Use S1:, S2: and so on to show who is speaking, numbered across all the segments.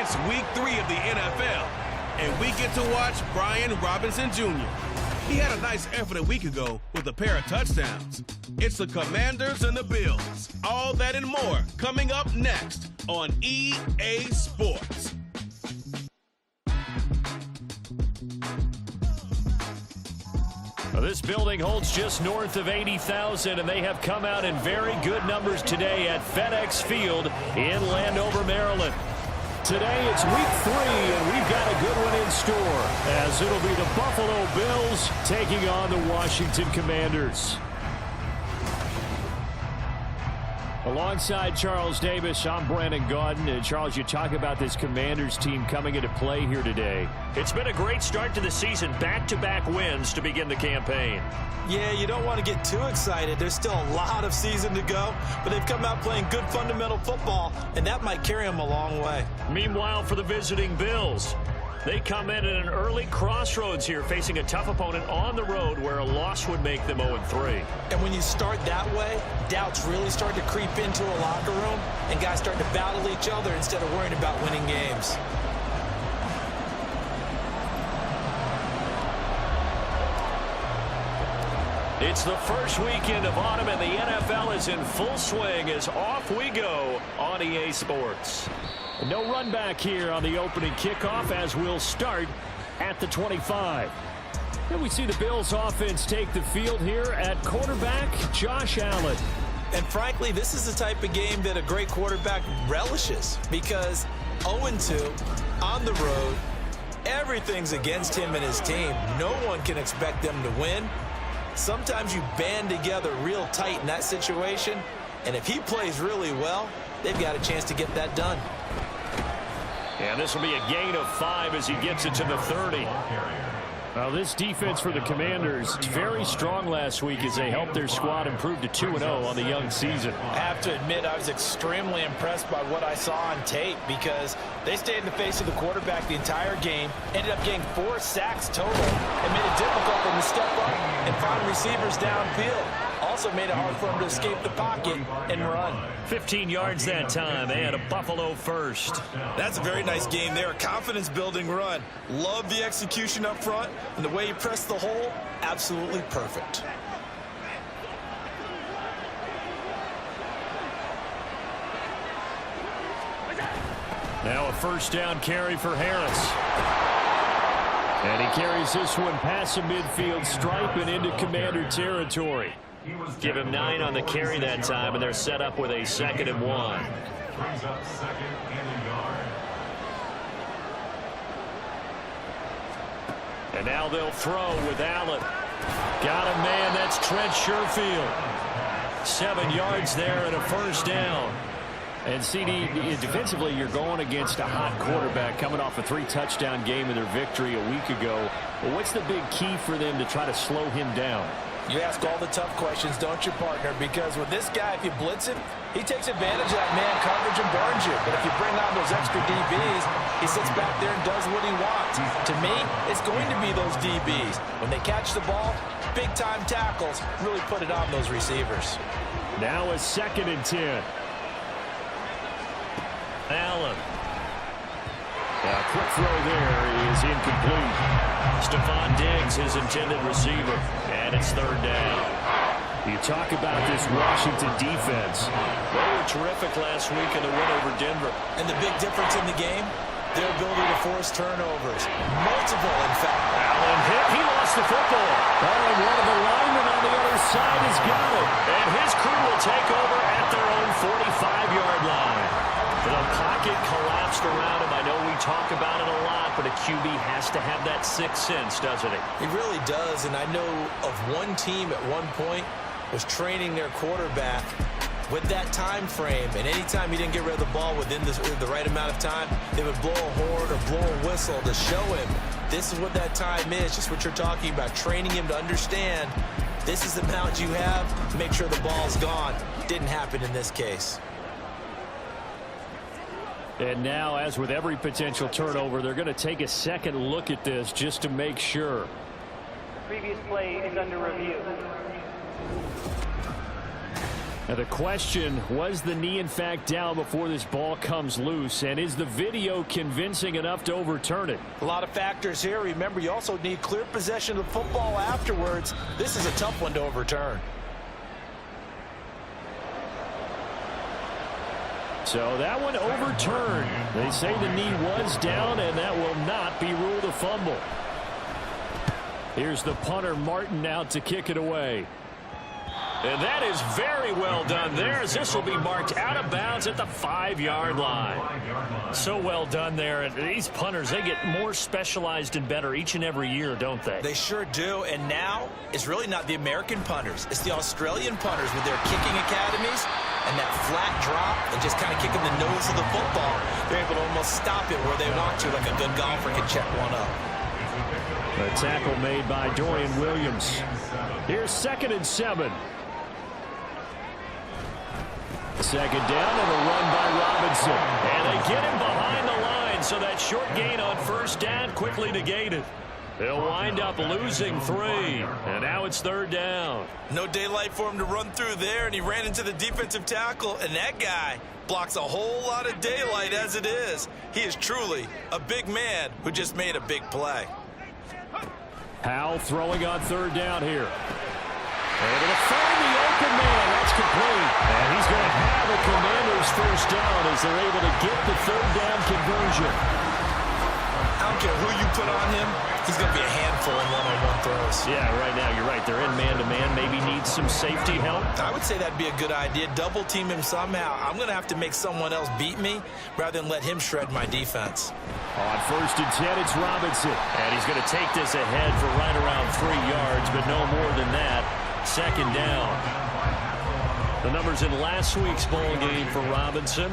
S1: It's week 3 of the NFL, and we get to watch Brian Robinson Jr. He had a nice effort a week ago with a pair of touchdowns. It's the Commanders and the Bills. All that and more coming up next on EA Sports.
S2: Well, this building holds just north of 80,000, and they have come out in very good numbers today at FedEx Field in Landover, Maryland. Today it's week 3, and we've got a good one in store, as it'll be the Buffalo Bills taking on the Washington Commanders. Alongside Charles Davis, I'm Brandon Gaudin. And Charles, you talk about this Commanders team coming into play here today. It's been a great start to the season, back-to-back wins to begin the campaign.
S3: Yeah, you don't want to get too excited. There's still a lot of season to go, but they've come out playing good fundamental football, and that might carry them a long way.
S2: Meanwhile, for the visiting Bills, they come in at an early crossroads here, facing a tough opponent on the road where a loss would make them 0-3.
S3: And when you start that way, doubts really start to creep into a locker room, and guys start to battle each other instead of worrying about winning games.
S2: It's the first weekend of autumn, and the NFL is in full swing as off we go on EA Sports. No run back here on the opening kickoff, as we'll start at the 25. Then we see the Bills offense take the field here at quarterback, Josh Allen.
S3: And frankly, this is the type of game that a great quarterback relishes, because 0-2 on the road, everything's against him and his team. No one can expect them to win. Sometimes you band together real tight in that situation, and if he plays really well, they've got a chance to get that done.
S2: And this will be a gain of 5 as he gets it to the 30. Now, this defense for the Commanders, very strong last week as they helped their squad improve to 2-0 on the young season.
S3: I have to admit, I was extremely impressed by what I saw on tape, because they stayed in the face of the quarterback the entire game, ended up getting 4 sacks total, and made it difficult for them to step up and find receivers downfield. Also made it hard for them to escape the pocket and run.
S2: 15 yards that time, and a Buffalo first.
S3: That's a very nice game there. A confidence-building run. Love the execution up front, and the way he pressed the hole, absolutely perfect.
S2: Now a first down carry for Harris. And he carries this one past the midfield stripe and into Commander territory. Give him 9 on the carry that time, and they're set up with a 2nd and 1. And now they'll throw with Allen. Got a man, that's Trent Sherfield. 7 yards there and a first down. And CD, defensively, you're going against a hot quarterback coming off a 3-touchdown game in their victory a week ago. But what's the big key for them to try to slow him down?
S3: You ask all the tough questions, don't you, partner? Because with this guy, if you blitz him, he takes advantage of that man coverage and burns you. But if you bring on those extra DBs, he sits back there and does what he wants. To me, it's going to be those DBs. When they catch the ball, big-time tackles really put it on those receivers.
S2: Now a 2nd and 10. Allen. A quick throw there is incomplete. Stephon Diggs, his intended receiver, and it's 3rd down. You talk about this Washington defense. They were terrific last week in the win over Denver.
S3: And the big difference in the game, their ability to force turnovers. Multiple, in fact.
S2: Allen hit. He lost the football. Oh, and one of the linemen on the other side has got it. And his crew will take over at their own 45-yard line. The pocket collapsed around him. I know we talk about it a lot, but a QB has to have that 6th sense, doesn't he?
S3: He really does, and I know of one team at one point was training their quarterback with that time frame, and anytime he didn't get rid of the ball within the right amount of time, they would blow a horn or blow a whistle to show him this is what that time is, just what you're talking about, training him to understand this is the amount you have, make sure the ball's gone. Didn't happen in this case.
S2: And now, as with every potential turnover, they're going to take a second look at this just to make sure.
S4: The previous play is under review.
S2: And the question, was the knee in fact down before this ball comes loose? And is the video convincing enough to overturn it?
S3: A lot of factors here. Remember, you also need clear possession of the football afterwards. This is a tough one to overturn.
S2: So that one overturned. They say the knee was down, and that will not be ruled a fumble. Here's the punter, Martin, out to kick it away. And that is very well done there, as this will be marked out of bounds at the 5-yard line. So well done there. And these punters, they get more specialized and better each and every year, don't they?
S3: They sure do. And now it's really not the American punters. It's the Australian punters with their kicking academies and that flat drop and just kind of kicking the nose of the football. They're able to almost stop it where they want to, like a good golfer can check one up.
S2: A tackle made by Dorian Williams. Here's 2nd and 7. Second down and a run by Robinson. And they get him behind the line, so that short gain on 1st down quickly negated. They'll wind up losing 3. And now it's 3rd down.
S3: No daylight for him to run through there, and he ran into the defensive tackle, and that guy blocks a whole lot of daylight as it is. He is truly a big man who just made a big play.
S2: Howell throwing on 3rd down here. Able to find the open man. That's complete. And he's going to have a Commanders 1st down as they're able to get the 3rd down conversion.
S3: I don't care who you put on him. He's going to be a handful in one-on-one throws.
S2: Yeah, right now, you're right. They're in man-to-man. Maybe needs some safety help.
S3: I would say that'd be a good idea. Double team him somehow. I'm going to have to make someone else beat me rather than let him shred my defense.
S2: On 1st and 10, it's Robinson. And he's going to take this ahead for right around 3 yards, but no more than that. 2nd down. The numbers in last week's ball game for Robinson.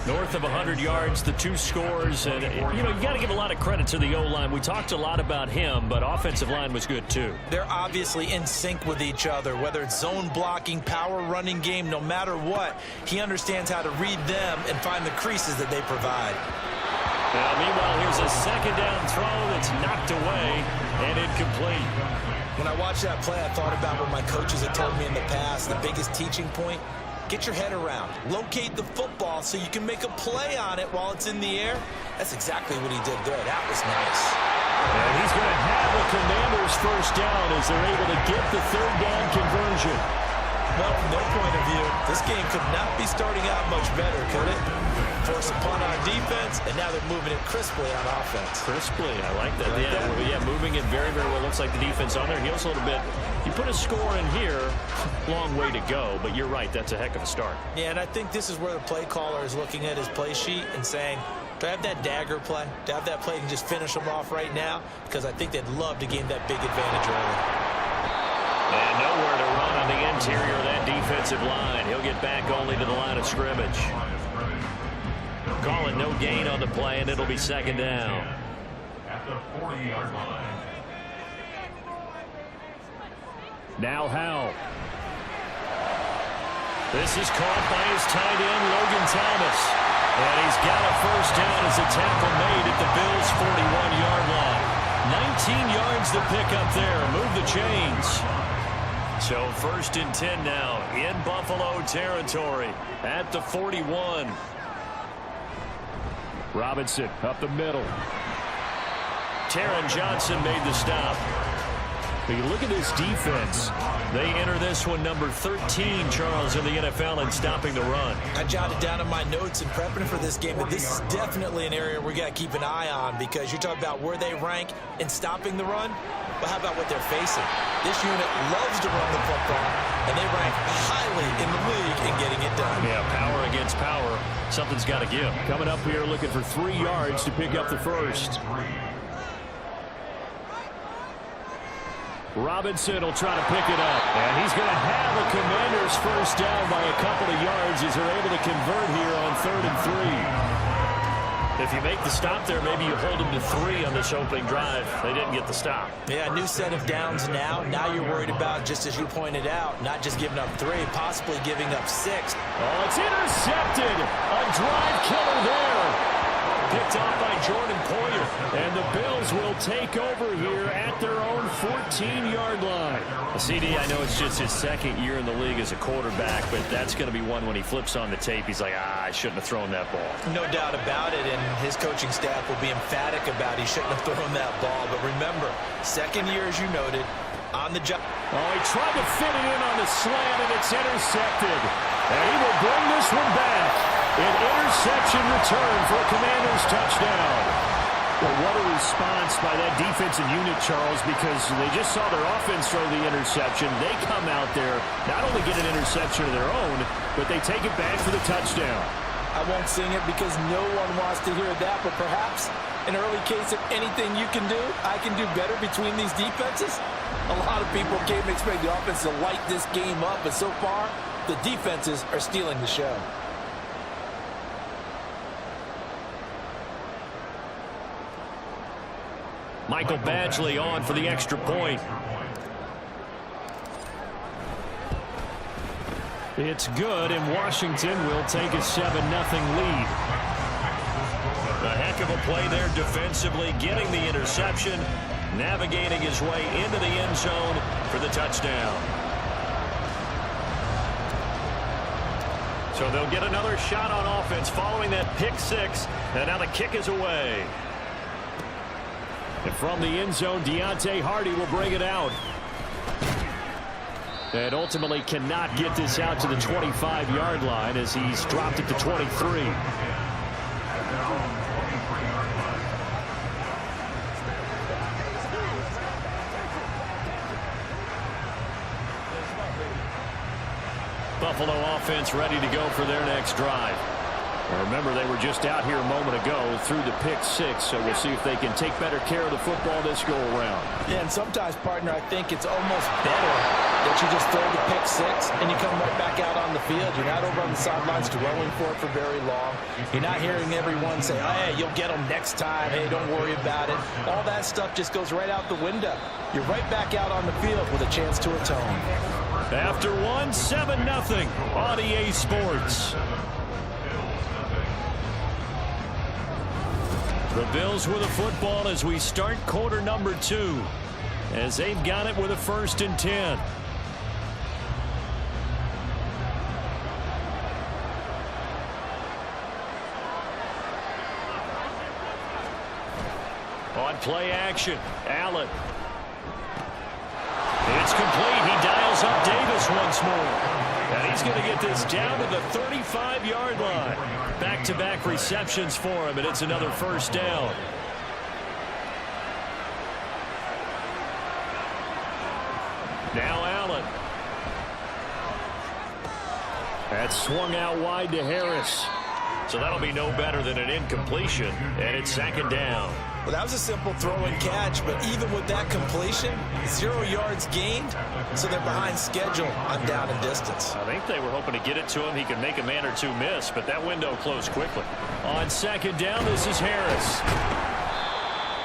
S2: North of 100 yards, the 2 scores. And, you got to give a lot of credit to the O-line. We talked a lot about him, but offensive line was good, too.
S3: They're obviously in sync with each other, whether it's zone blocking, power running game, no matter what. He understands how to read them and find the creases that they provide.
S2: Now, meanwhile, here's a 2nd down throw that's knocked away and incomplete.
S3: When I watched that play, I thought about what my coaches had told me in the past. The biggest teaching point, get your head around. Locate the football so you can make a play on it while it's in the air. That's exactly what he did there. That was nice.
S2: And he's going to have a Commanders 1st down as they're able to get the 3rd down conversion.
S3: Well, from their point of view, this game could not be starting out much better, could it? Force a punt on defense, and now they're moving it crisply on offense.
S2: Crisply, I like that. Yeah, moving it very, very well. Looks like the defense on their heels a little bit. You put a score in here, long way to go, but you're right, that's a heck of a start.
S3: Yeah, and I think this is where the play caller is looking at his play sheet and saying, do I have that dagger play? Do I have that play and just finish them off right now? Because I think they'd love to gain that big advantage early.
S2: And nowhere to run on the interior of that defensive line. He'll get back only to the line of scrimmage. Calling no gain on the play, and it'll be 2nd down.
S4: At the 40-yard line.
S2: Now Howell. This is caught by his tight end, Logan Thomas. And he's got a 1st down as a tackle made at the Bills' 41-yard line. 19 yards to pick up there. Move the chains. So 1st and 10 now in Buffalo territory at the 41. Robinson up the middle. Taron Johnson made the stop. But you look at this defense. They enter this one number 13, Charles, in the NFL in stopping the run.
S3: I jotted down in my notes in prepping for this game that this is definitely an area we got to keep an eye on, because you're talking about where they rank in stopping the run. But how about what they're facing? This unit loves to run the football, and they rank highly in the league in getting it done.
S2: Yeah, power against power. Something's got to give. Coming up here looking for 3 yards to pick up the 1st. Robinson will try to pick it up. And he's going to have a Commanders 1st down by a couple of yards as they're able to convert here on 3rd and 3. If you make the stop there, maybe you hold them to 3 on this opening drive. They didn't get the stop.
S3: Yeah, a new set of downs now. Now you're worried about, just as you pointed out, not just giving up 3, possibly giving up 6.
S2: Oh, it's intercepted. A drive killer there. picked off by Jordan Poyer. And the Bills will take over here at their own 14-yard line. CD, I know it's just his second year in the league as a quarterback, but that's going to be one when he flips on the tape. He's like, I shouldn't have thrown that ball.
S3: No doubt about it, and his coaching staff will be emphatic about he shouldn't have thrown that ball. But remember, second year, as you noted, on the job.
S2: Oh, he tried to fit it in on the slant, and it's intercepted. And he will bring this one back. An interception return for a Commanders touchdown. Well, what a response by that defensive unit, Charles, because they just saw their offense throw the interception. They come out there, not only get an interception of their own, but they take it back for the touchdown.
S3: I won't sing it because no one wants to hear that, but perhaps an early case of anything you can do, I can do better between these defenses. A lot of people came expect the offense to light this game up, but so far, the defenses are stealing the show.
S2: Michael Badgley on for the extra point. It's good, and Washington will take a 7-0 lead. A heck of a play there defensively, getting the interception, navigating his way into the end zone for the touchdown. So they'll get another shot on offense following that pick six, and now the kick is away. And from the end zone, Deontay Hardy will bring it out. And ultimately cannot get this out to the 25-yard line as he's dropped it to 23. Buffalo offense ready to go for their next drive. Remember, they were just out here a moment ago through the pick six, so we'll see if they can take better care of the football this go-around.
S3: Yeah, and sometimes, partner, I think it's almost better that you just throw the pick six and you come right back out on the field. You're not over on the sidelines dwelling for it for very long. You're not hearing everyone say, oh, hey, you'll get them next time. Hey, don't worry about it. All that stuff just goes right out the window. You're right back out on the field with a chance to atone.
S2: After one, 7-0 on EA Sports. The Bills with a football as we start quarter number 2, as they've got it with a 1st and 10. On play action, Allen. It's complete. He dials up Davis once more. And he's going to get this down to the 35-yard line. Back-to-back receptions for him, and it's another 1st down. Now Allen. That's swung out wide to Harris. So that'll be no better than an incompletion, and it's 2nd down.
S3: Well, that was a simple throw and catch, but even with that completion, 0 yards gained, so they're behind schedule on down and distance.
S2: I think they were hoping to get it to him. He could make a man or two miss, but that window closed quickly. On 2nd down, this is Harris.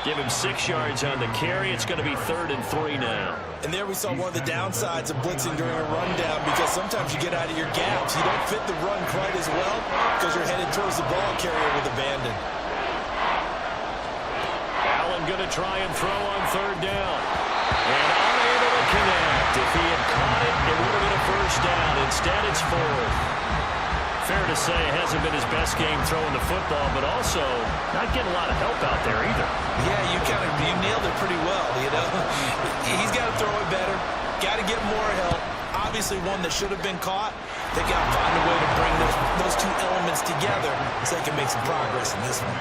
S2: Give him 6 yards on the carry. It's going to be 3rd and 3 now.
S3: And there we saw one of the downsides of blitzing during a rundown, because sometimes you get out of your gaps. You don't fit the run quite as well because you're headed towards the ball carrier with abandon.
S2: Allen going to try and throw on 3rd down. And unable to connect. If he had caught it, it would have been a 1st down. Instead, it's 4th. Fair to say it hasn't been his best game throwing the football, but also not getting a lot of help out there either.
S3: Yeah, you nailed it pretty well, you know. He's got to throw it better, got to get more help. Obviously one that should have been caught. They got to find a way to bring those two elements together so they can make some progress in this one.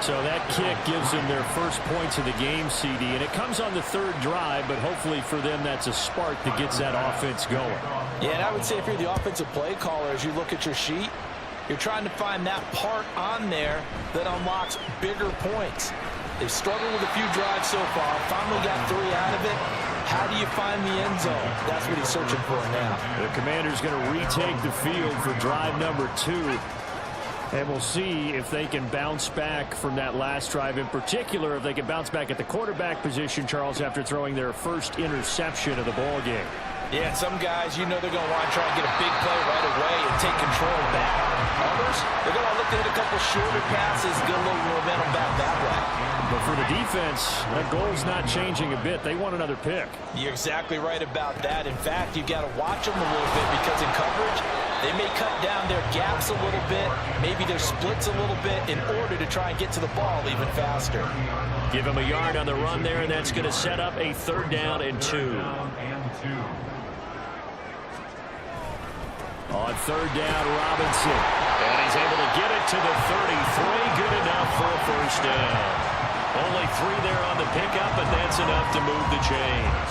S2: So that kick gives them their first points of the game, CD, and it comes on the 3rd drive, but hopefully for them that's a spark that gets that offense going.
S3: Yeah, and I would say if you're the offensive play caller, as you look at your sheet, you're trying to find that part on there that unlocks bigger points. They've struggled with a few drives so far, finally got 3 out of it. How do you find the end zone? That's what he's searching for now.
S2: The Commanders going to retake the field for drive number 2. And we'll see if they can bounce back from that last drive. In particular, if they can bounce back at the quarterback position, Charles, after throwing their first interception of the ball game.
S3: Yeah, some guys, you know they're going to want to try and get a big play right away and take control back. Others, They're going to look to hit a couple shorter passes, get a little momentum back that way.
S2: But for the defense, that goal's not changing a bit. They want another pick.
S3: You're exactly right about that. In fact, you've got to watch them a little bit because in coverage, they may cut down their gaps a little bit, maybe their splits a little bit in order to try and get to the ball even faster.
S2: Give him a yard on the run there, and that's going to set up a 3rd down and 2. On 3rd down, Robinson. And he's able to get it to the 33. Good enough for a 1st down. Only 3 there on the pickup, and that's enough to move the chains.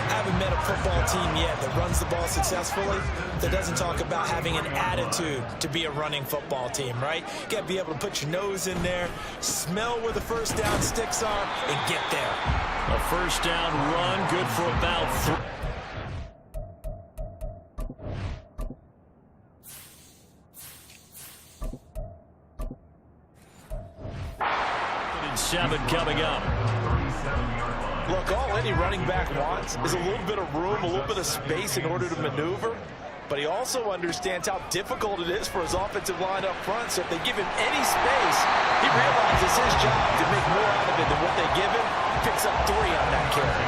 S3: I haven't met a football team yet that runs the ball successfully that doesn't talk about having an attitude to be a running football team, right? You got to be able to put your nose in there, smell where the 1st down sticks are, and get there.
S2: A 1st down run, good for about 3. 7 coming up.
S3: Look, all any running back wants is a little bit of room, a little bit of space in order to maneuver, but he also understands how difficult it is for his offensive line up front, so if they give him any space, he realizes his job to make more out of it than what they give him. He picks up 3 on that carry.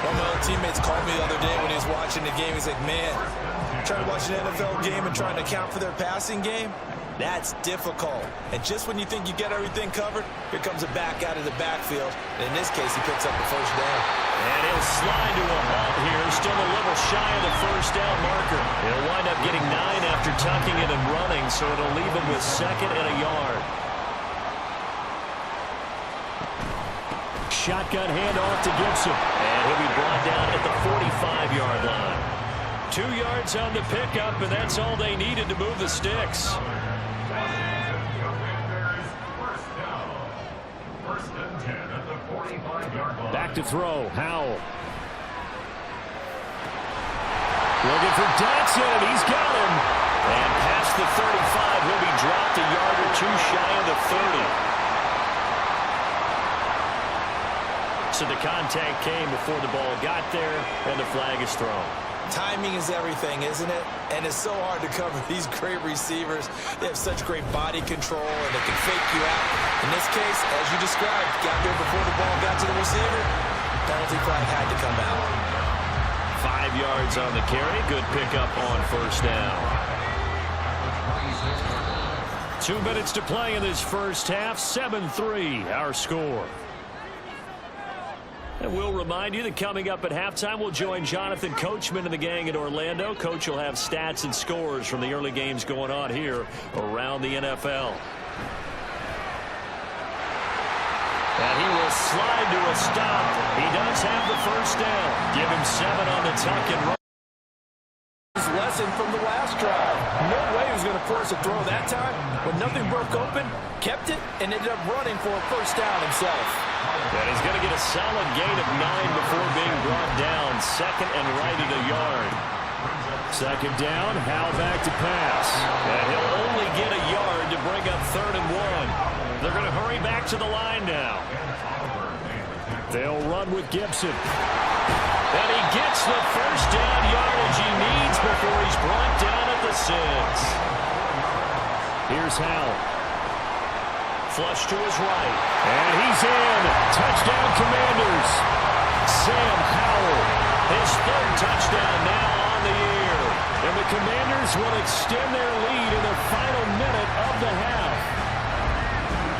S3: One of my old teammates called me the other day when he was watching the game. He's like, man, trying to watch an NFL game and trying to account for their passing game? That's difficult. And just when you think you get everything covered, here comes a back out of the backfield. And in this case, he picks up the 1st down.
S2: And he'll slide to a halt here. Still a little shy of the 1st down marker. He'll wind up getting 9 after tucking it and running, so it'll leave him with 2nd and a yard. Shotgun handoff to Gibson. And he'll be brought down at the 45-yard line. 2 yards on the pickup, and that's all they needed to move the sticks. Back to throw, Howell. Looking for Dotson, and he's got him. And past the 35, he'll be dropped a yard or 2 shy of the 30. So the contact came before the ball got there, and the flag is thrown.
S3: Timing is everything, isn't it? And it's so hard to cover these great receivers. They have such great body control, and they can fake you out. In this case, as you described, got there before the ball got to the receiver. Penalty flag had to come out.
S2: 5 yards on the carry. Good pickup on 1st down. 2 minutes to play in this 1st half. 7-3, our score. And we'll remind you that coming up at halftime, we'll join Jonathan Coachman and the gang in Orlando. Coach will have stats and scores from the early games going on here around the NFL. And he will slide to a stop. He does have the 1st down. Give him 7 on the tuck and run.
S3: Lesson from the last drive. No way he was going to force a throw that time. When nothing broke open, kept it, and ended up running for a 1st down himself.
S2: And he's going to get a solid gain of 9 before being brought down. 2nd and right at a yard. 2nd down, Howell back to pass. And he'll only get a yard to bring up 3rd and 1. They're going to hurry back to the line now. They'll run with Gibson. And he gets the 1st down yardage he needs before he's brought down at the 6. Here's Howell. Flush to his right. And he's in. Touchdown, Commanders. Sam Howell. His 3rd touchdown now on the year. And the Commanders will extend their lead in the final minute of the half.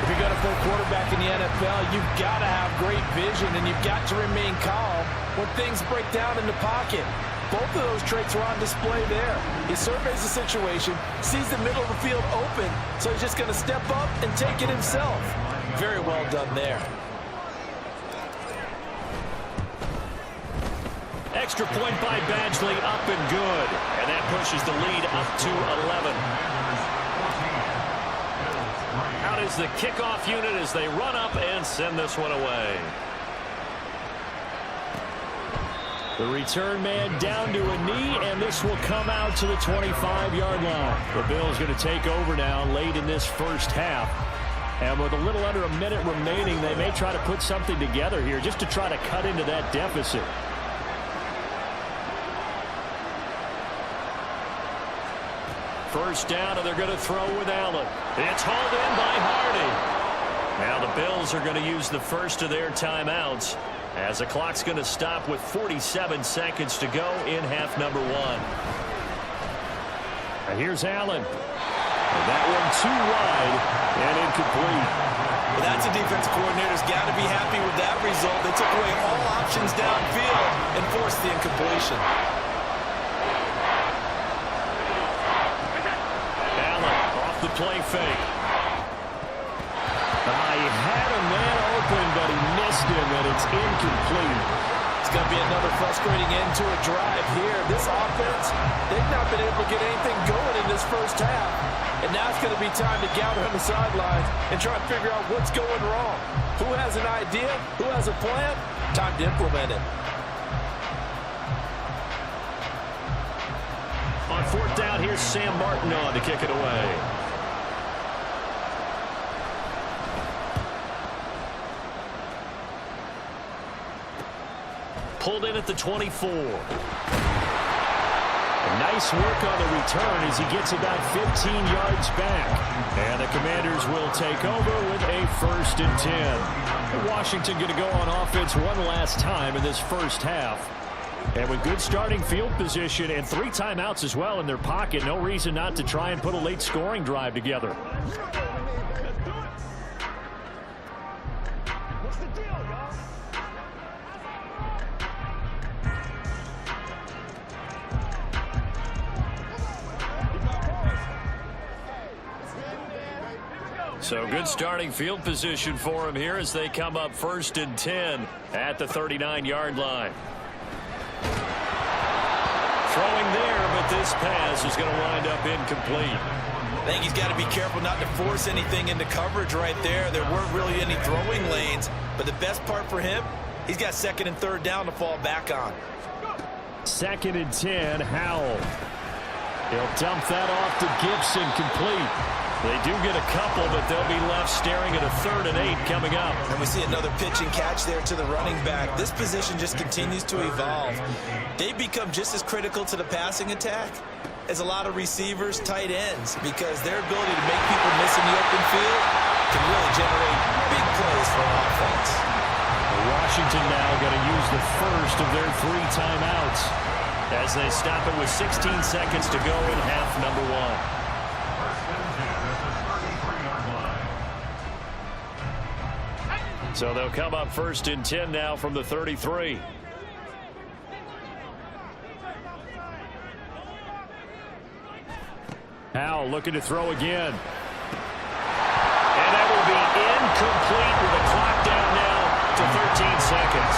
S3: If you're going to play quarterback in the NFL, you've got to have great vision, and you've got to remain calm when things break down in the pocket. Both of those traits are on display there. He surveys the situation, sees the middle of the field open, so he's just going to step up and take it himself. Very well done there.
S2: Extra point by Badgley, up and good. And that pushes the lead up to 11. Out is the kickoff unit as they run up and send this one away. The return man down to a knee, and this will come out to the 25-yard line. The Bills going to take over now late in this 1st half. And with a little under a minute remaining, they may try to put something together here just to try to cut into that deficit. First down, and they're going to throw with Allen. It's hauled in by Hardy. Now the Bills are going to use the first of their timeouts as the clock's going to stop with 47 seconds to go in half number one. And here's Allen. And that one too wide and incomplete.
S3: Well, that's a defensive coordinator's got to be happy with that result. They took away all options downfield and forced the incompletion.
S2: Allen off the play fake. He had a man open, but he missed him, and it's incomplete.
S3: It's going to be another frustrating end to a drive here. This offense, they've not been able to get anything going in this first half. And now it's going to be time to gather on the sidelines and try and figure out what's going wrong. Who has an idea? Who has a plan? Time to implement it.
S2: On fourth down, here's Sam Martin on to kick it away. Pulled in at the 24. Nice work on the return as he gets about 15 yards back. And the Commanders will take over with a 1st and 10. Washington going to go on offense one last time in this first half. And with good starting field position and 3 timeouts as well in their pocket, no reason not to try and put a late scoring drive together. So good starting field position for him here as they come up 1st and 10 at the 39-yard line. Throwing there, but this pass is going to wind up incomplete.
S3: I think he's got to be careful not to force anything into coverage right there. There weren't really any throwing lanes, but the best part for him, he's got 2nd and 3rd down to fall back on.
S2: 2nd and 10, Howell. He'll dump that off to Gibson, complete. They do get a couple, but they'll be left staring at a 3rd and 8 coming up.
S3: And we see another pitch and catch there to the running back. This position just continues to evolve. They've become just as critical to the passing attack as a lot of receivers, tight ends, because their ability to make people miss in the open field can really generate big plays for an offense.
S2: Washington now going to use the first of their 3 timeouts as they stop it with 16 seconds to go in half number one. So they'll come up 1st and 10 now from the 33. Howell looking to throw again. And that will be incomplete with the clock down now to 13 seconds.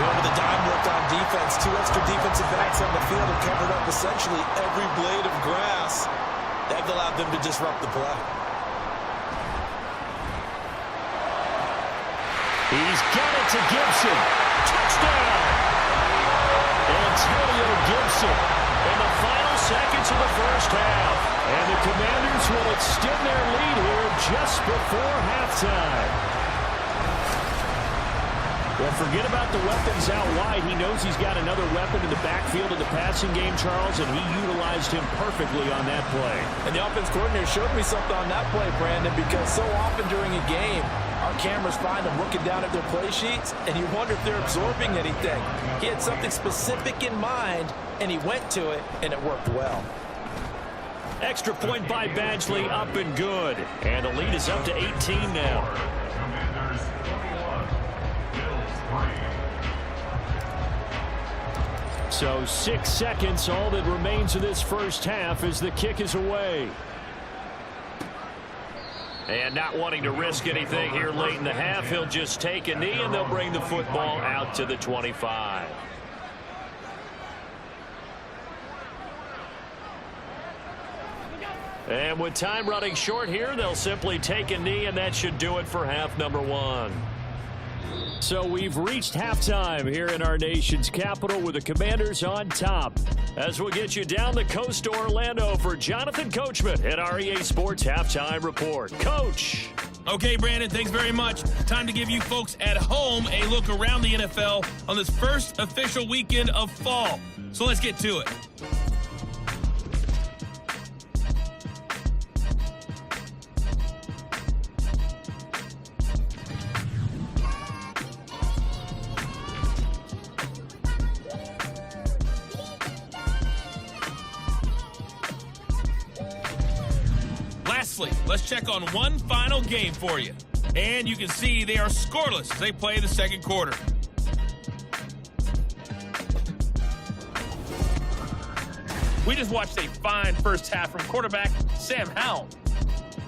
S3: Over the dime work on defense. 2 extra defensive backs on the field have covered up essentially every blade of grass. That allowed them to disrupt the play.
S2: He's got it to Gibson. Touchdown! Antonio Gibson in the final seconds of the first half. And the Commanders will extend their lead here just before halftime. Well, forget about the weapons out wide. He knows he's got another weapon in the backfield of the passing game, Charles, and he utilized him perfectly on that play.
S3: And the offense coordinator showed me something on that play, Brandon, because so often during a game, our cameras find them looking down at their play sheets, and you wonder if they're absorbing anything. He had something specific in mind, and he went to it, and it worked well.
S2: Extra point by Badgley, up and good. And the lead is up to 18 now. So 6 seconds, all that remains of this first half as the kick is away. And not wanting to risk anything here late in the half, he'll just take a knee and they'll bring the football out to the 25. And with time running short here, they'll simply take a knee, and that should do it for half number one. So we've reached halftime here in our nation's capital with the Commanders on top. As we'll get you down the coast to Orlando for Jonathan Coachman at our EA Sports Halftime Report. Coach.
S1: Okay, Brandon, thanks very much. Time to give you folks at home a look around the NFL on this first official weekend of fall. So let's get to it. nicely. Let's check on one final game for you. And you can see they are scoreless as they play the second quarter. We just watched a fine first half from quarterback Sam Howell.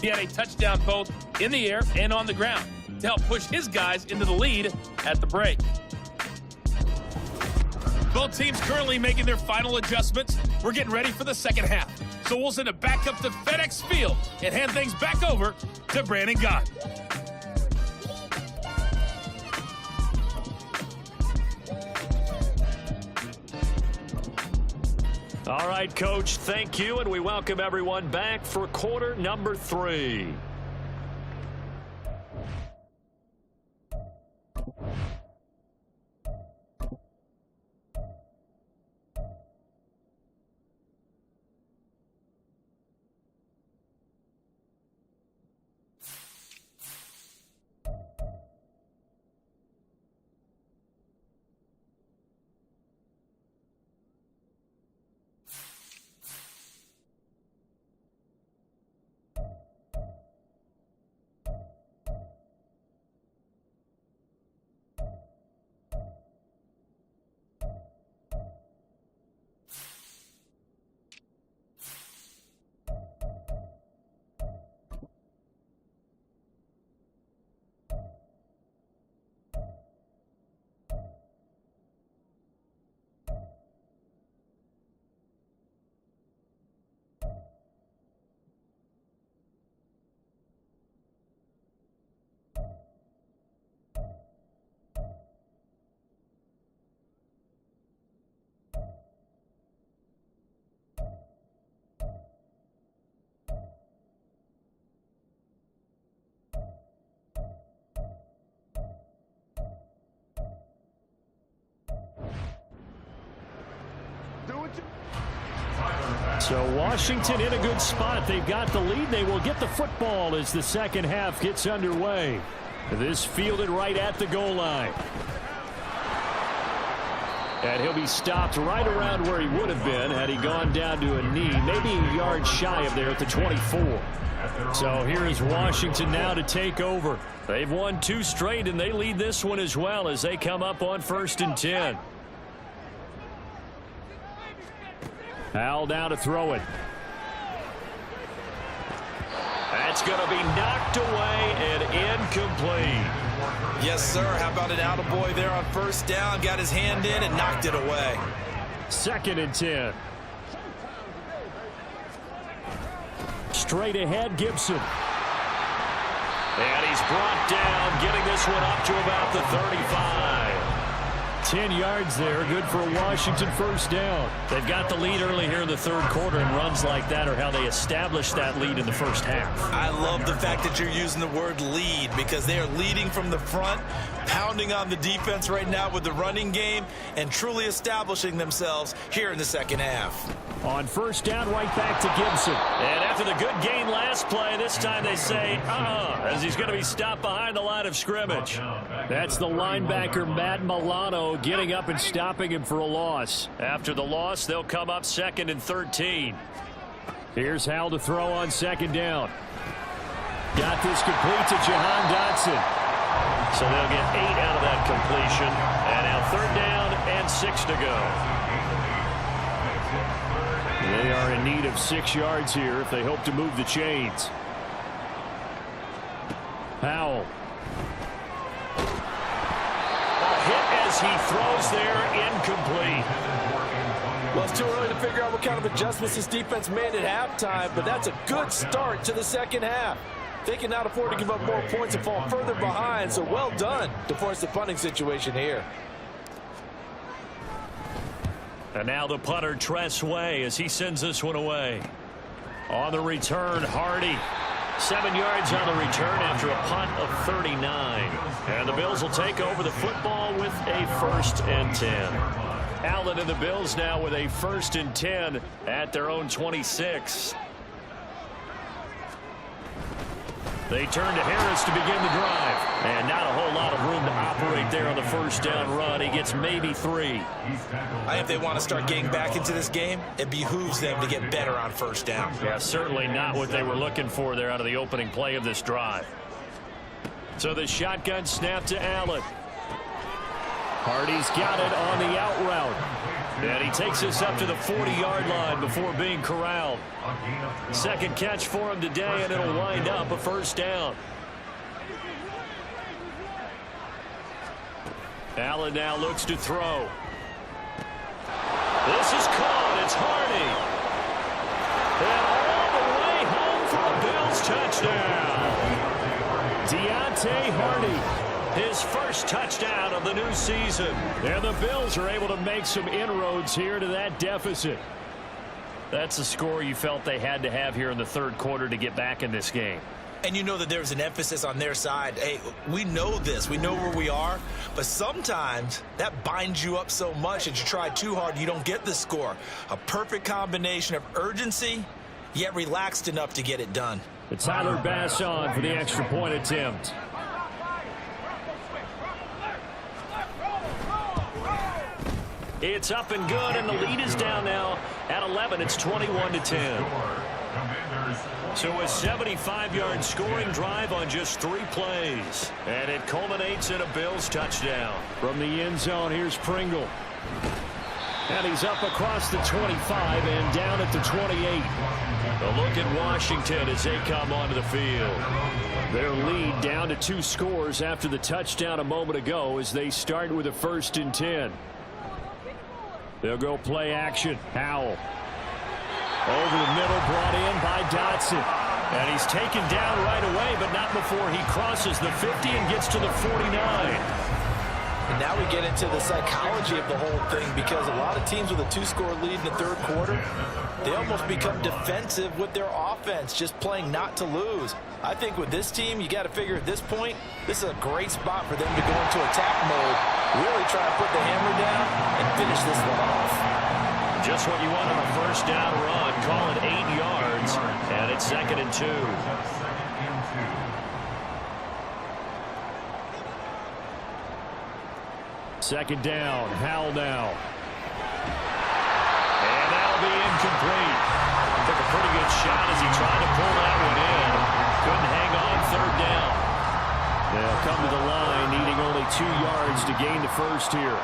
S1: He had a touchdown both in the air and on the ground to help push his guys into the lead at the break. Both teams currently making their final adjustments. We're getting ready for the second half. So we'll send it back up to FedEx Field and hand things back over to Brandon Gott.
S2: All right, Coach, thank you, and we welcome everyone back for quarter number 3. So Washington in a good spot. They've got the lead. They will get the football as the second half gets underway. This fielded right at the goal line. And he'll be stopped right around where he would have been had he gone down to a knee, maybe a yard shy of there at the 24. So here is Washington now to take over. They've won 2 straight, and they lead this one as well as they come up on 1st and 10. Howell down to throw it. That's going to be knocked away and incomplete.
S3: Yes, sir. How about an attaboy there on first down? Got his hand in and knocked it away.
S2: 2nd and 10. Straight ahead, Gibson. And he's brought down, getting this one up to about the 35. 10 yards there, good for a Washington first down. They've got the lead early here in the third quarter, and runs like that are how they establish that lead in the first half.
S3: I love the fact that you're using the word lead because they are leading from the front, pounding on the defense right now with the running game, and truly establishing themselves here in the second half.
S2: On first down, right back to Gibson. And after the good gain last play, this time they say, as he's going to be stopped behind the line of scrimmage. That's the linebacker, Matt Milano, getting up and stopping him for a loss. After the loss, they'll come up 2nd and 13. Here's Howell to throw on 2nd down. Got this complete to Jahan Dotson. So they'll get 8 out of that completion. And now 3rd down and 6 to go. They are in need of 6 yards here if they hope to move the chains. Howell. A hit as he throws there, incomplete.
S3: Well, it's too early to figure out what kind of adjustments this defense made at halftime, but that's a good start to the second half. They can now afford to give up more points and fall further behind, so well done to force the punting situation here.
S2: And now the punter, Tress Way, as he sends this one away. On the return, Hardy. 7 yards on the return after a punt of 39. And the Bills will take over the football with a 1st and 10. Allen and the Bills now with a 1st and 10 at their own 26. They turn to Harris to begin the drive. And not a whole lot of room to operate there on the first down run. He gets maybe 3.
S3: I think if they want to start getting back into this game, it behooves them to get better on first down.
S2: Yeah, certainly not what they were looking for there out of the opening play of this drive. So the shotgun snap to Allen. Hardy's got it on the out route. And he takes us up to the 40-yard line before being corralled. Second catch for him today, and it'll wind up a first down. Allen now looks to throw. This is caught. It's Hardy. And all the way home for a Bills touchdown. Deontay Hardy, his first touchdown of the new season. And the Bills are able to make some inroads here to that deficit. That's the score you felt they had to have here in the third quarter to get back in this game.
S3: And you know that there's an emphasis on their side. Hey, we know this. We know where we are. But sometimes that binds you up so much that you try too hard, you don't get the score. A perfect combination of urgency, yet relaxed enough to get it done.
S2: It's Tyler Bass on for the extra point attempt. It's up and good, and the lead is down now at 11. It's 21-10. So a 75-yard scoring drive on just 3 plays. And it culminates in a Bills touchdown. From the end zone, here's Pringle. And he's up across the 25 and down at the 28. A look at Washington as they come onto the field. Their lead down to 2 scores after the touchdown a moment ago as they start with a 1st and 10. They'll go play action. Howell. Over the middle, brought in by Dotson. And he's taken down right away, but not before he crosses the 50 and gets to the 49.
S3: And now we get into the psychology of the whole thing, because a lot of teams with a 2-score lead in the third quarter, they almost become defensive with their offense, just playing not to lose. I think with this team, you got to figure at this point, this is a great spot for them to go into attack mode, really try to put the hammer down and finish this one off.
S2: Just what you want on a first down run. Call it 8 yards, and it's 2nd and 2. Second down, Howell now. And that'll be incomplete. Took a pretty good shot as he tried to pull that one in. Couldn't hang on 3rd down. They'll come to the line, needing only 2 yards to gain the first here.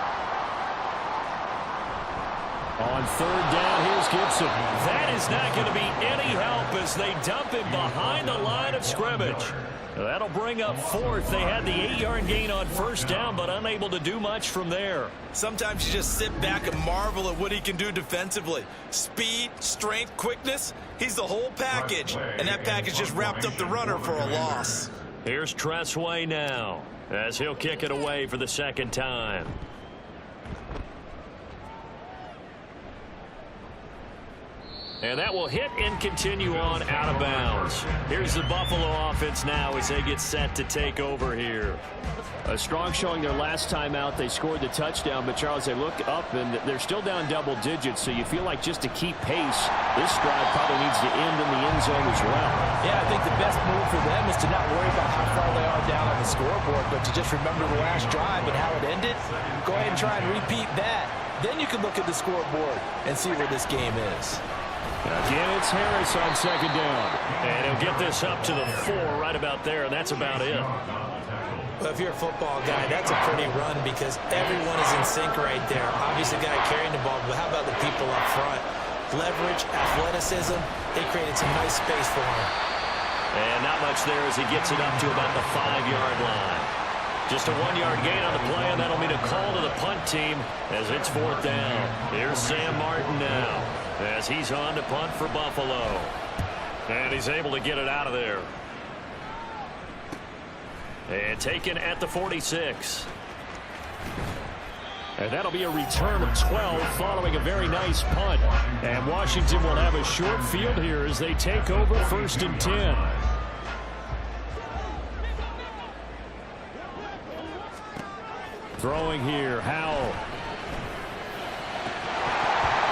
S2: On 3rd down, here's Gibson. That is not going to be any help as they dump him behind the line of scrimmage. That'll bring up 4th. They had the 8-yard gain on 1st down, but unable to do much from there.
S3: Sometimes you just sit back and marvel at what he can do defensively. Speed, strength, quickness, he's the whole package. And that package just wrapped up the runner for a loss.
S2: Here's Tressway now as he'll kick it away for the 2nd time. And that will hit and continue on out of bounds. Here's the Buffalo offense now as they get set to take over here. A strong showing their last time out. They scored the touchdown, but Charles, they look up and they're still down double digits, so you feel like just to keep pace, this drive probably needs to end in the end zone as well.
S3: Yeah, I think the best move for them is to not worry about how far they are down on the scoreboard, but to just remember the last drive and how it ended. Go ahead and try and repeat that. Then you can look at the scoreboard and see where this game is.
S2: Again, it's Harris on 2nd down. And he'll get this up to the 4 right about there, and that's about it.
S3: Well, if you're a football guy, that's a pretty run because everyone is in sync right there. Obviously, the guy carrying the ball, but how about the people up front? Leverage, athleticism, they created some nice space for him.
S2: And not much there as he gets it up to about the 5-yard line. Just a 1-yard gain on the play, and that'll mean a call to the punt team as it's 4th down. Here's Sam Martin now as he's on to punt for Buffalo. And he's able to get it out of there. And taken at the 46. And that'll be a return of 12 following a very nice punt. And Washington will have a short field here as they take over 1st and 10. Throwing here, Howell.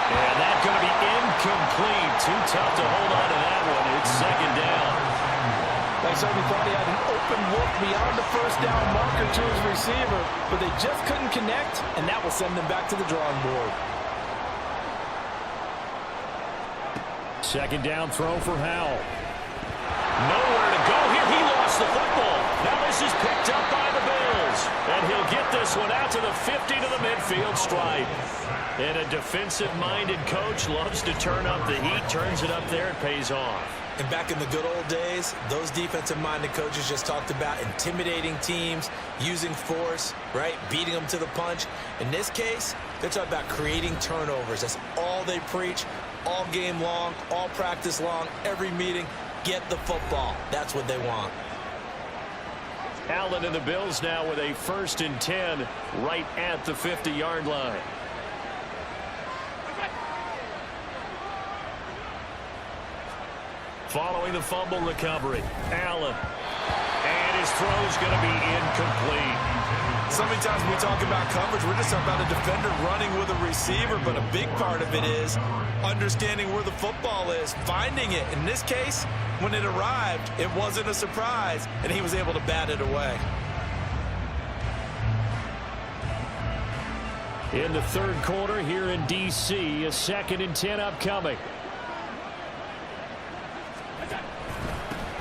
S2: And that's going to be incomplete. Too tough to hold on to that one. It's 2nd down.
S5: They certainly thought he had an open look beyond the first down marker to his receiver, but they just couldn't connect, and that will send them back to the drawing board.
S2: Second down throw for Howell. Nowhere to go here. He lost the football. Now this is picked up by the Bills. And he'll get this one out to the 50 to the midfield stripe. And a defensive-minded coach loves to turn up the heat, turns it up there, it pays off.
S3: And back in the good old days, those defensive-minded coaches just talked about intimidating teams, using force, right, beating them to the punch. In this case, they're talking about creating turnovers. That's all they preach, all game long, all practice long, every meeting. Get the football. That's what they want.
S2: Allen and the Bills now with a 1st and 10 right at the 50-yard line. Following the fumble recovery, Allen. And his throw's going to be incomplete.
S3: So many times we talk about coverage, we're just talking about a defender running with a receiver, but a big part of it is understanding where the football is, finding it. In this case, when it arrived, it wasn't a surprise, and he was able to bat it away.
S2: In the third quarter here in D.C., a 2nd and 10 upcoming.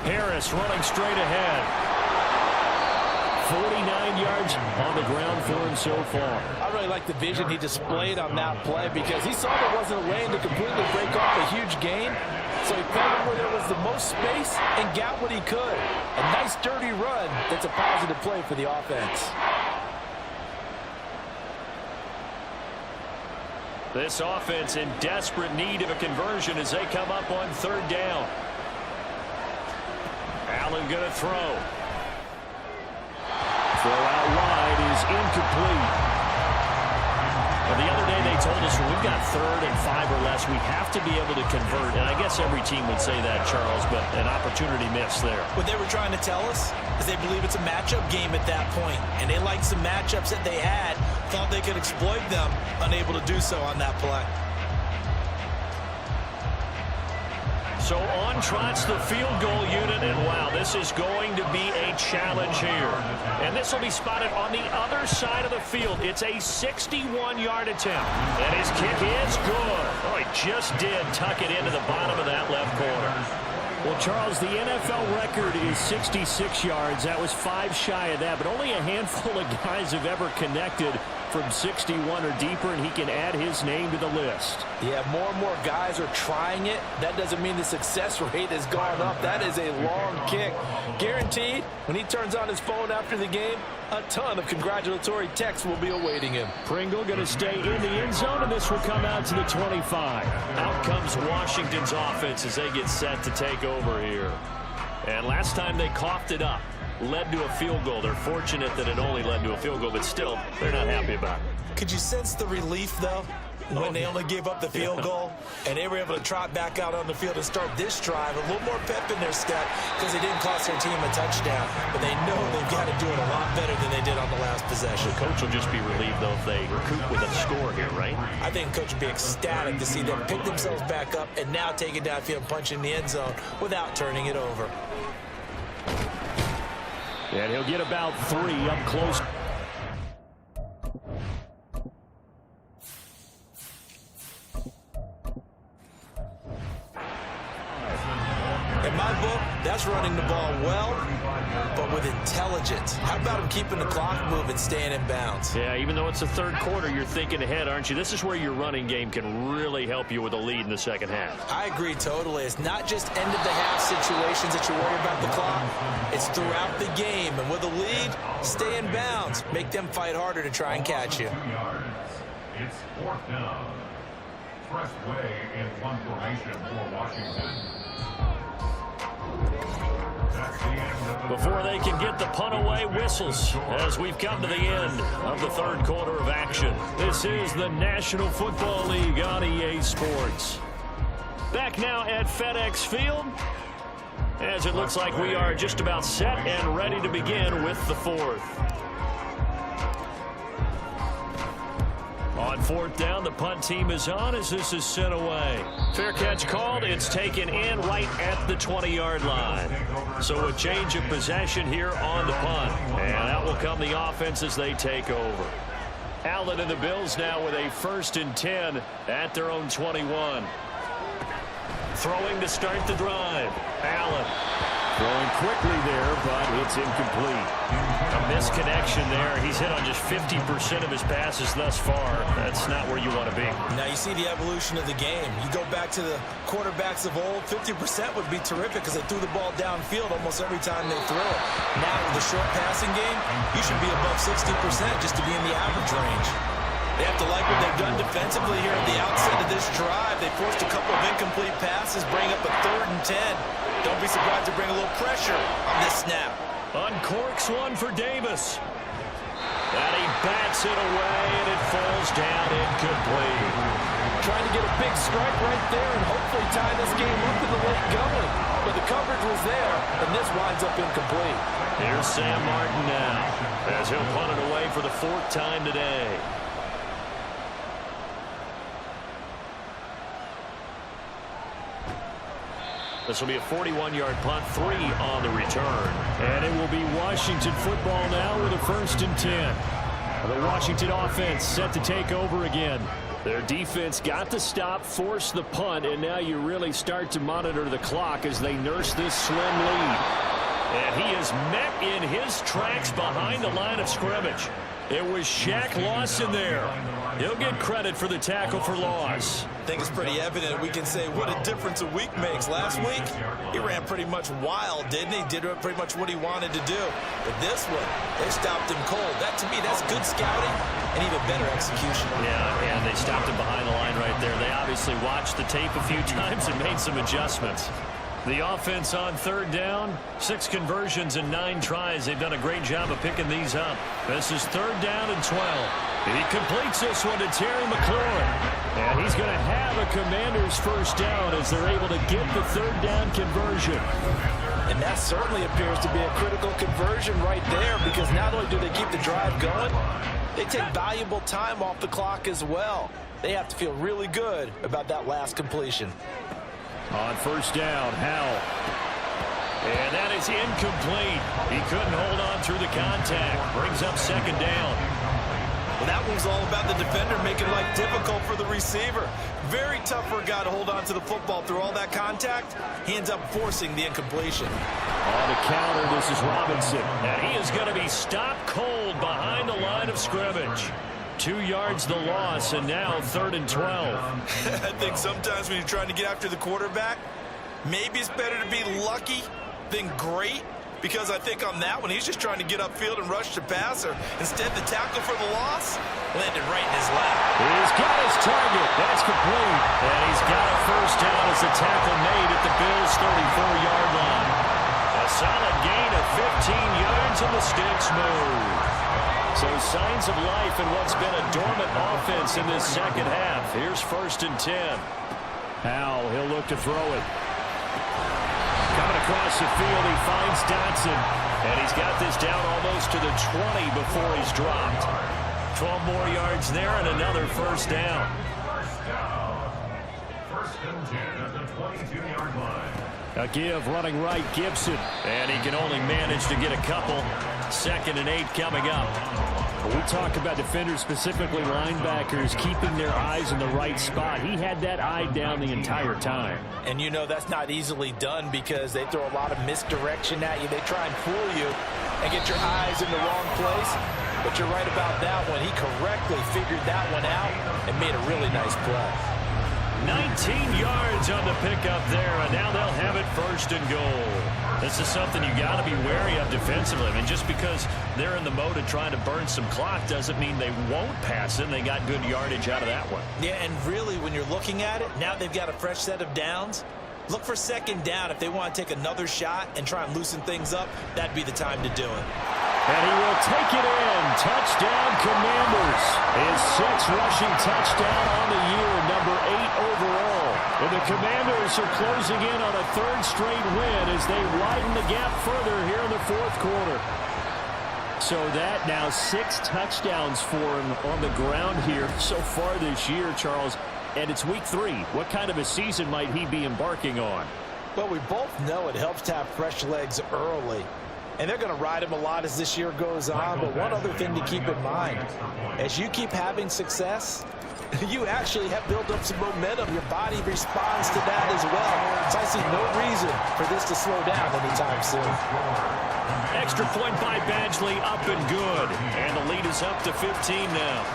S2: Harris running straight ahead. 49 yards on the ground for him so far.
S5: I really like the vision he displayed on that play because he saw there wasn't a lane to completely break off a huge gain. So he found where there was the most space and got what he could. A nice dirty run that's a positive play for the offense.
S2: This offense in desperate need of a conversion as they come up on 3rd down. Allen going to throw. Throw out wide is incomplete. Well, the other day they told us when we've got 3rd and 5 or less, we have to be able to convert. And I guess every team would say that, Charles, but an opportunity missed there.
S3: What they were trying to tell us is they believe it's a matchup game at that point. And they liked some matchups that they had, thought they could exploit them, unable to do so on that play.
S2: So on trots the field goal unit, and wow, this is going to be a challenge here. And this will be spotted on the other side of the field. It's a 61-yard attempt. And his kick is good. Oh, he just did tuck it into the bottom of that left corner. Well, Charles, the NFL record is 66 yards. That was 5 shy of that, but only a handful of guys have ever connected from 61 or deeper, and he can add his name to the list.
S5: Yeah, more and more guys are trying it. That doesn't mean the success rate has gone up. That is a long kick. Guaranteed, when he turns on his phone after the game, a ton of congratulatory texts will be awaiting him.
S2: Pringle going to stay in the end zone, and this will come out to the 25. Out comes Washington's offense as they get set to take over here. And last time they coughed it up, led to a field goal. They're fortunate that it only led to a field goal, but still, they're not happy about it.
S3: Could you sense the relief, though, when they only gave up the field goal and they were able to trot back out on the field and start this drive? A little more pep in their step because they didn't cost their team a touchdown, but they know they've got to do it a lot better than they did on the last possession.
S2: The coach will just be relieved, though, if they recoup with a score here, right?
S3: I think the coach would be ecstatic to see them pick themselves back up and now take it downfield and punch in the end zone without turning it over.
S2: And he'll get about 3 up close.
S3: In my book, that's running the ball well, but with intelligence. How about him keeping the clock moving, staying in bounds?
S2: Yeah, even though it's the third quarter, you're thinking ahead, aren't you? This is where your running game can really help you with a lead in the second half.
S3: I agree totally. It's not just end-of-the-half situations that you worry about the clock. It's throughout the game. And with a lead, stay in bounds. Make them fight harder to try and catch you.
S4: It's 4th down. Press way in one formation for Washington.
S2: Before they can get the punt away, whistles as we've come to the end of the third quarter of action. This is the National Football League on EA Sports. Back now at FedEx Field, as it looks like we are just about set and ready to begin with the fourth. On 4th down, the punt team is on as this is sent away. Fair catch called. It's taken in right at the 20-yard line. So a change of possession here on the punt. And out will come the offense as they take over. Allen and the Bills now with a 1st and 10 at their own 21. Throwing to start the drive. Allen. Throwing quickly there, but it's incomplete. A misconnection there. He's hit on just 50% of his passes thus far. That's not where you want to be.
S3: Now you see the evolution of the game. You go back to the quarterbacks of old, 50% would be terrific because they threw the ball downfield almost every time they throw it. Now with the short passing game, you should be above 60% just to be in the average range. They have to like what they've done defensively here at the outset of this drive. They forced a couple of incomplete passes, bring up a 3rd and 10. Don't be surprised to bring a little pressure on this snap.
S2: Uncorks one for Davis. And he bats it away, and it falls down incomplete.
S5: Trying to get a big strike right there and hopefully tie this game up in the late going. But the coverage was there, and this winds up incomplete.
S2: Here's Sam Martin now as he'll punt it away for the 4th time today. This will be a 41-yard punt, 3 on the return. And it will be Washington football now with a 1st and 10. The Washington offense set to take over again. Their defense got the stop, forced the punt, and now you really start to monitor the clock as they nurse this slim lead. And he is met in his tracks behind the line of scrimmage. It was Shaq Lawson there. He'll get credit for the tackle for loss.
S3: I think it's pretty evident. We can say what a difference a week makes. Last week, he ran pretty much wild, didn't he? Did pretty much what he wanted to do. But this one, they stopped him cold. That, to me, that's good scouting and even better execution.
S2: Yeah, and they stopped him behind the line right there. They obviously watched the tape a few times and made some adjustments. The offense on 3rd down, 6 conversions and 9 tries. They've done a great job of picking these up. This is 3rd down and 12. He completes this one to Terry McLaurin. And he's going to have a Commanders 1st down as they're able to get the 3rd down conversion.
S5: And that certainly appears to be a critical conversion right there because not only do they keep the drive going, they take valuable time off the clock as well. They have to feel really good about that last completion.
S2: On 1st down, Howell. And that is incomplete. He couldn't hold on through the contact. Brings up 2nd down.
S3: Well, that one's all about the defender making life difficult for the receiver. Very tough for a guy to hold on to the football through all that contact. He ends up forcing the incompletion.
S2: On the counter, this is Robinson. And he is going to be stopped cold behind the line of scrimmage. 2 yards the loss, and now 3rd and 12.
S3: I think sometimes when you're trying to get after the quarterback, maybe it's better to be lucky than great, because I think on that one, he's just trying to get upfield and rush the passer. Instead, the tackle for the loss landed right in his lap.
S2: He's got his target. That's complete. And he's got a 1st down as the tackle made at the Bills' 34-yard line. A solid gain of 15 yards, and the sticks move. So signs of life in what's been a dormant offense in this 2nd half. Here's 1st and 10. Howell, he'll look to throw it. Coming across the field, he finds Dotson. And he's got this down almost to the 20 before he's dropped. 12 more yards there and another 1st down.
S4: 1st and 10 at the 22-yard line.
S2: A give running right, Gibson. And he can only manage to get a couple. 2nd and 8 coming up. We talk about defenders, specifically linebackers, keeping their eyes in the right spot. He had that eye down the entire time.
S5: And you know that's not easily done because they throw a lot of misdirection at you. They try and fool you and get your eyes in the wrong place. But you're right about that one. He correctly figured that one out and made a really nice play.
S2: 19 yards on the pickup there, and now they'll have it 1st and goal. This is something you got to be wary of defensively. I mean, just because they're in the mode of trying to burn some clock doesn't mean they won't pass it, and they got good yardage out of that one.
S3: Yeah, and really, when you're looking at it, now they've got a fresh set of downs. Look for 2nd down. If they want to take another shot and try and loosen things up, that'd be the time to do it.
S2: And he will take it in. Touchdown, Commanders. His 6th rushing touchdown on the year, number 8 overall. And the Commanders are closing in on a 3rd straight win as they widen the gap further here in the 4th quarter. So that now 6 touchdowns for him on the ground here so far this year, Charles. And it's week 3. What kind of a season might he be embarking on?
S5: Well, we both know it helps to have fresh legs early. And they're going to ride him a lot as this year goes on. But one other thing to keep in mind, as you keep having success, you actually have built up some momentum. Your body responds to that as well. So I see no reason for this to slow down anytime soon.
S2: Extra point by Badgley, up and good. And the lead is up to 15 now.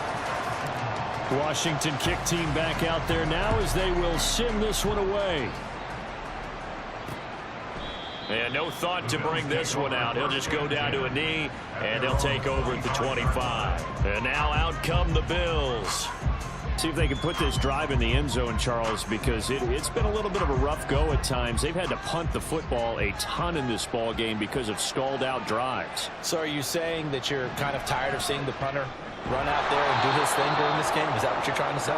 S2: Washington kick team back out there now as they will send this one away. And no thought to bring this one out. He'll just go down to a knee, and they'll take over at the 25. And now out come the Bills. See if they can put this drive in the end zone, Charles, because it's been a little bit of a rough go at times. They've had to punt the football a ton in this ball game because of stalled-out drives.
S5: So are you saying that you're kind of tired of seeing the punter run out there and do his thing during this game? Is that what you're trying to say?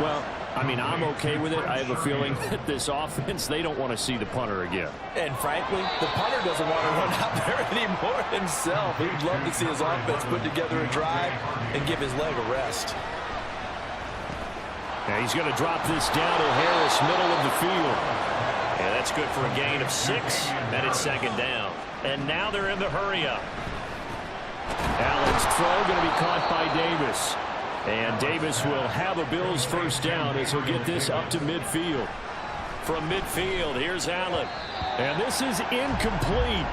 S2: Well, I mean, I'm okay with it. I have a feeling that this offense, they don't want to see the punter again.
S5: And frankly, the punter doesn't want to run out there anymore himself. He'd love to see his offense put together a drive and give his leg a rest.
S2: Now he's going to drop this down to Harris, middle of the field. And that's good for a gain of 6. And it's 2nd down. And now they're in the hurry-up. Allen's throw going to be caught by Davis. And Davis will have a Bills first down as he'll get this up to midfield. From midfield, here's Allen. And this is incomplete.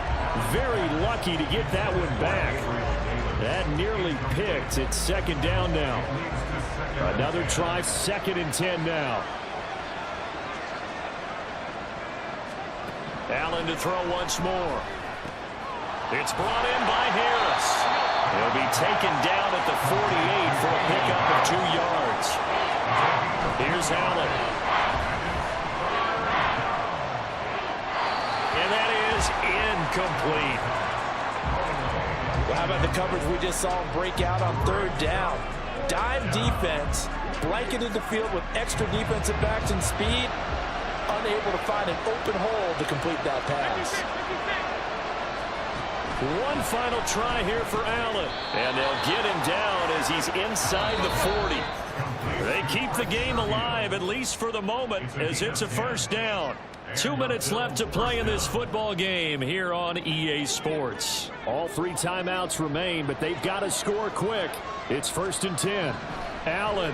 S2: Very lucky to get that one back. That nearly picked. It's 2nd down now. Another try, 2nd and 10 now. Allen to throw once more. It's brought in by Harris. He'll be taken down at the 48 for a pickup of 2 yards. Here's Allen. And that is incomplete.
S5: Well, how about the coverage we just saw break out on 3rd down? Dime defense, blanketed the field with extra defensive backs and speed, unable to find an open hole to complete that pass.
S2: One final try here for Allen. And they'll get him down as he's inside the 40. They keep the game alive, at least for the moment, as it's a first down. 2 minutes left to play in this football game here on EA Sports. All 3 timeouts remain, but they've got to score quick. It's 1st and 10. Allen.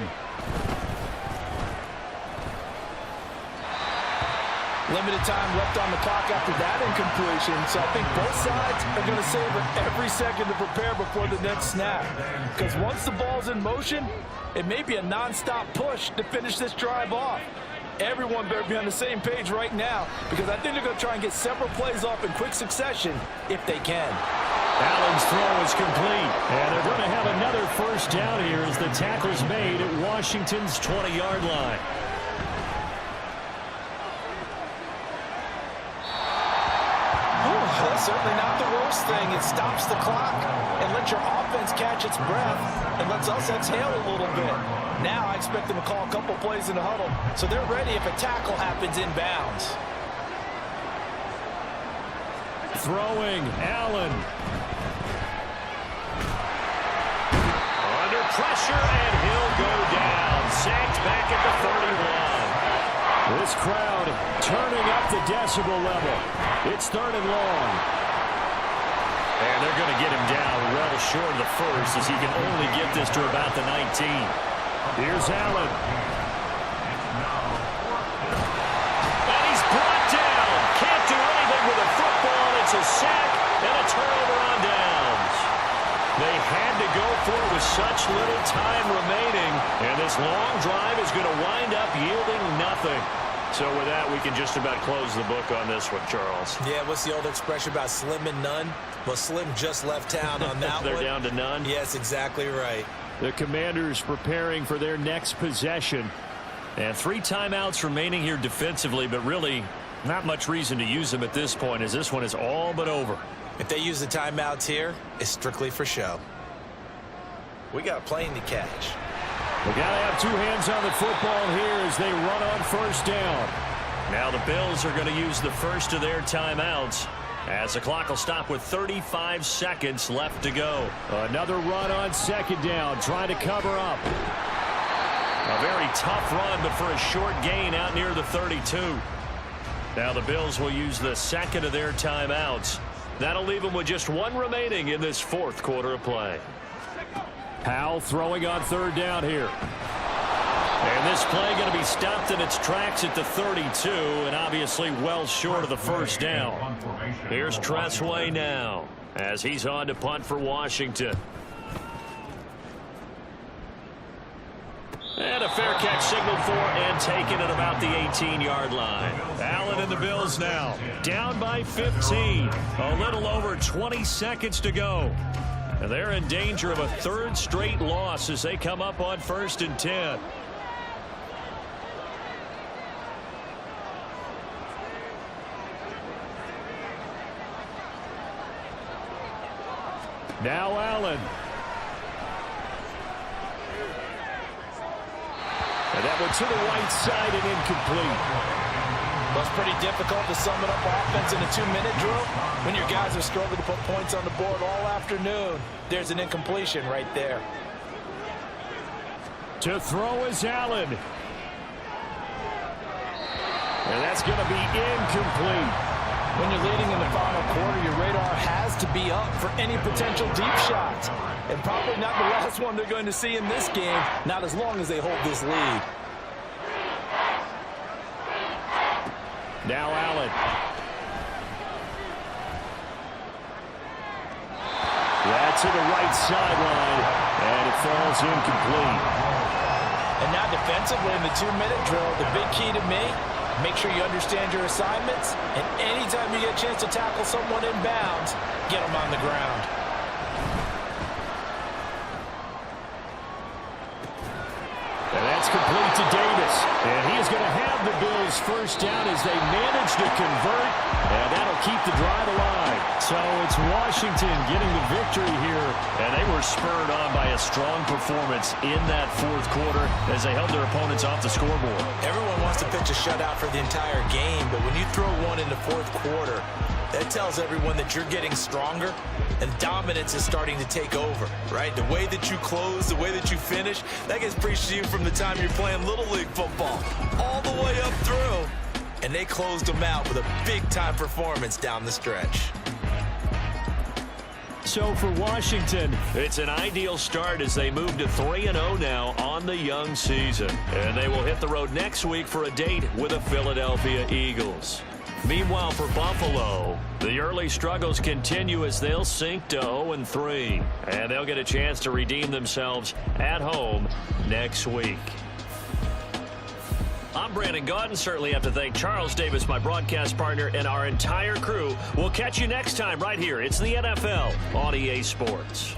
S5: Limited time left on the clock after that incompletion, so I think both sides are going to savor every second to prepare before the next snap. Because once the ball's in motion, it may be a non-stop push to finish this drive off. Everyone better be on the same page right now, because I think they're going to try and get several plays off in quick succession if they can.
S2: Allen's throw is complete, and they're going to have another first down here as the tackle's made at Washington's 20-yard line.
S5: That's certainly not the worst thing. It stops the clock and lets your offense catch its breath and lets us exhale a little bit. Now I expect them to call a couple plays in the huddle, so they're ready if a tackle happens inbounds.
S2: Throwing, Allen. Under pressure, and he'll go down. Sacked back at the 31. This crowd turning up the decibel level. It's 3rd and long. And they're going to get him down well short of the first, as he can only get this to about the 19. Here's Allen. And he's brought down. Can't do anything with a football. It's a sack and a turnover on downs. They had to go for it with such little time remaining. And this long drive is going to wind up yielding nothing. So with that, we can just about close the book on this one, Charles.
S3: Yeah, what's the old expression about slim and none? Well, Slim just left town on that
S2: They're
S3: one.
S2: down to none?
S3: Yes, exactly right.
S2: The Commanders preparing for their next possession. And 3 timeouts remaining here defensively, but really not much reason to use them at this point, as this one is all but over.
S3: If they use the timeouts here, it's strictly for show. We got a plane to catch.
S2: We got to have 2 hands on the football here as they run on first down. Now the Bills are going to use the first of their timeouts. as the clock will stop with 35 seconds left to go.
S6: Another run on second down, trying to cover up.
S2: A very tough run, but for a short gain out near the 32. Now the Bills will use the second of their timeouts. That'll leave them with just one remaining in this fourth quarter of play.
S6: Powell throwing on third down here.
S2: And this play going to be stopped in its tracks at the 32, and obviously well short of the first down. Here's Tressway now as he's on to punt for Washington. And a fair catch signaled for and taken at about the 18-yard line. Allen and the Bills now down by 15. A little over 20 seconds to go. And they're in danger of a third straight loss as they come up on 1st and 10.
S6: Now Allen. And that one to the right side and incomplete.
S5: Well, it's pretty difficult to sum it up offense in a 2-minute drill when your guys have struggled to put points on the board all afternoon. There's an incompletion right there.
S6: To throw is Allen. And that's going to be incomplete.
S5: When you're leading in the final quarter, your radar has to be up for any potential deep shots. And probably not the last one they're going to see in this game, not as long as they hold this lead.
S6: Now Allen. That's to the right sideline, and it falls incomplete.
S5: And now defensively in the 2-minute drill, the big key to me, make sure you understand your assignments, and anytime you get a chance to tackle someone in bounds, get them on the ground.
S6: And that's complete to Davis. And he is going to have the Bills first down as they manage to convert, and that'll keep the drive alive.
S2: So it's Washington getting the victory here, and they were spurred on by a strong performance in that fourth quarter as they held their opponents off the scoreboard.
S3: Everyone wants to pitch a shutout for the entire game, but when you throw one in the fourth quarter, that tells everyone that you're getting stronger and dominance is starting to take over, right? The way that you close, the way that you finish, that gets preached to you from the time you're playing Little League football all the way up through. And they closed them out with a big-time performance down the stretch.
S2: So for Washington, it's an ideal start as they move to 3-0 now on the young season. And they will hit the road next week for a date with the Philadelphia Eagles. Meanwhile, for Buffalo, the early struggles continue as they'll sink to 0-3. And they'll get a chance to redeem themselves at home next week. I'm Brandon Gaudin. Certainly have to thank Charles Davis, my broadcast partner, and our entire crew. We'll catch you next time right here. It's the NFL on EA Sports.